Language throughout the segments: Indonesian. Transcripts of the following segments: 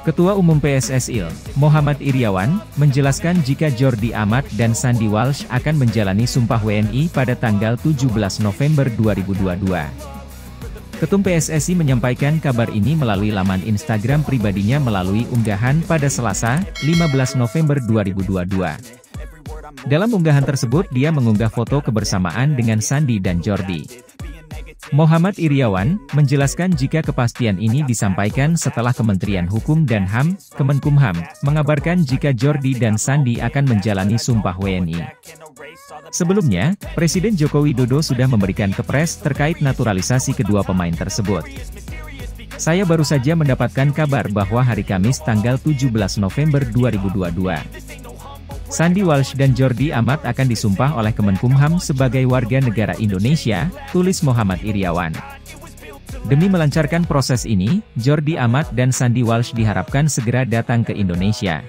Ketua Umum PSSI, Muhammad Iryawan, menjelaskan jika Jordi Amat dan Sandy Walsh akan menjalani Sumpah WNI pada tanggal 17 November 2022. Ketum PSSI menyampaikan kabar ini melalui laman Instagram pribadinya melalui unggahan pada Selasa, 15 November 2022. Dalam unggahan tersebut dia mengunggah foto kebersamaan dengan Sandy dan Jordi. Muhammad Iryawan, menjelaskan jika kepastian ini disampaikan setelah Kementerian Hukum dan HAM, Kemenkumham, mengabarkan jika Jordi dan Sandy akan menjalani Sumpah WNI. Sebelumnya, Presiden Joko Widodo sudah memberikan kepres terkait naturalisasi kedua pemain tersebut. Saya baru saja mendapatkan kabar bahwa hari Kamis tanggal 17 November 2022. Sandy Walsh dan Jordi Amat akan disumpah oleh Kemenkumham sebagai warga negara Indonesia, tulis Muhammad Iryawan. Demi melancarkan proses ini, Jordi Amat dan Sandy Walsh diharapkan segera datang ke Indonesia.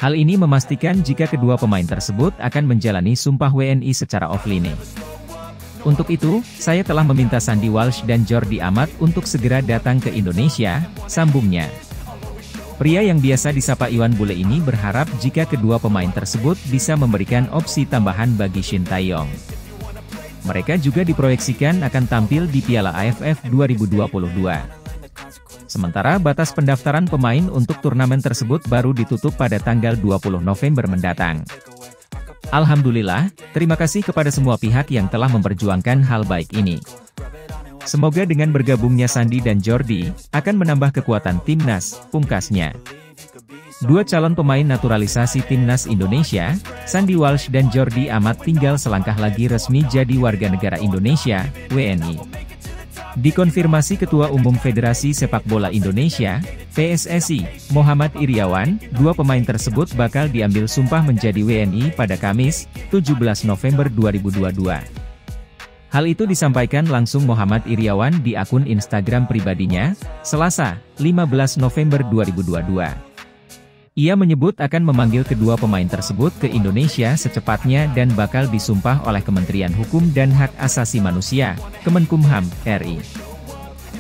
Hal ini memastikan jika kedua pemain tersebut akan menjalani Sumpah WNI secara offline. Untuk itu, saya telah meminta Sandy Walsh dan Jordi Amat untuk segera datang ke Indonesia, sambungnya. Pria yang biasa disapa Iwan Bule ini berharap jika kedua pemain tersebut bisa memberikan opsi tambahan bagi Shin Tae-yong. Mereka juga diproyeksikan akan tampil di Piala AFF 2022. Sementara batas pendaftaran pemain untuk turnamen tersebut baru ditutup pada tanggal 20 November mendatang. Alhamdulillah, terima kasih kepada semua pihak yang telah memperjuangkan hal baik ini. Semoga dengan bergabungnya Sandy dan Jordi, akan menambah kekuatan timnas, pungkasnya. Dua calon pemain naturalisasi timnas Indonesia, Sandy Walsh dan Jordi Amat tinggal selangkah lagi resmi jadi warga negara Indonesia, WNI. Dikonfirmasi Ketua Umum Federasi Sepak Bola Indonesia, PSSI, Muhammad Iryawan, dua pemain tersebut bakal diambil sumpah menjadi WNI pada Kamis, 17 November 2022. Hal itu disampaikan langsung Muhammad Iryawan di akun Instagram pribadinya, Selasa, 15 November 2022. Ia menyebut akan memanggil kedua pemain tersebut ke Indonesia secepatnya dan bakal disumpah oleh Kementerian Hukum dan Hak Asasi Manusia, Kemenkumham, RI.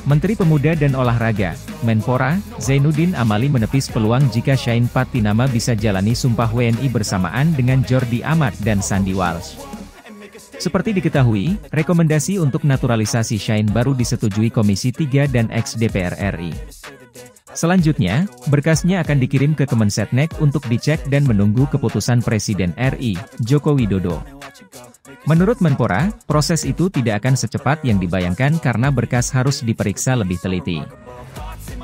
Menteri Pemuda dan Olahraga, Menpora, Zainuddin Amali menepis peluang jika Shane Patinama bisa jalani Sumpah WNI bersamaan dengan Jordi Amat dan Sandy Walsh. Seperti diketahui, rekomendasi untuk naturalisasi Shane baru disetujui Komisi 3 dan ex-DPR RI. Selanjutnya, berkasnya akan dikirim ke Kemensetnek untuk dicek dan menunggu keputusan Presiden RI, Joko Widodo. Menurut Menpora, proses itu tidak akan secepat yang dibayangkan karena berkas harus diperiksa lebih teliti.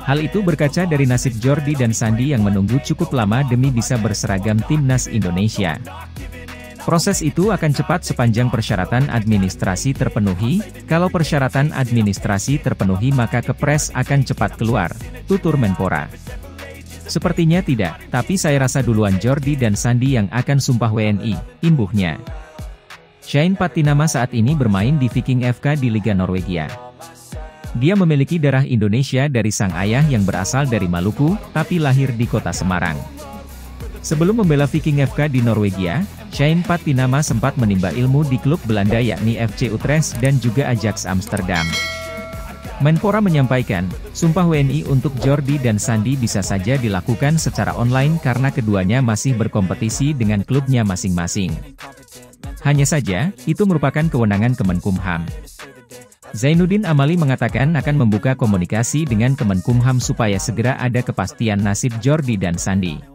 Hal itu berkaca dari nasib Jordi dan Sandy yang menunggu cukup lama demi bisa berseragam timnas Indonesia. Proses itu akan cepat sepanjang persyaratan administrasi terpenuhi, kalau persyaratan administrasi terpenuhi maka kepres akan cepat keluar, tutur Menpora. Sepertinya tidak, tapi saya rasa duluan Jordi dan Sandy yang akan sumpah WNI, imbuhnya. Shane Patinama saat ini bermain di Viking FK di Liga Norwegia. Dia memiliki darah Indonesia dari sang ayah yang berasal dari Maluku, tapi lahir di kota Semarang. Sebelum membela Viking FK di Norwegia, Shane Patinama sempat menimba ilmu di klub Belanda yakni FC Utrecht dan juga Ajax Amsterdam. Menpora menyampaikan, sumpah WNI untuk Jordi dan Sandy bisa saja dilakukan secara online karena keduanya masih berkompetisi dengan klubnya masing-masing. Hanya saja, itu merupakan kewenangan Kemenkumham. Zainuddin Amali mengatakan akan membuka komunikasi dengan Kemenkumham supaya segera ada kepastian nasib Jordi dan Sandy.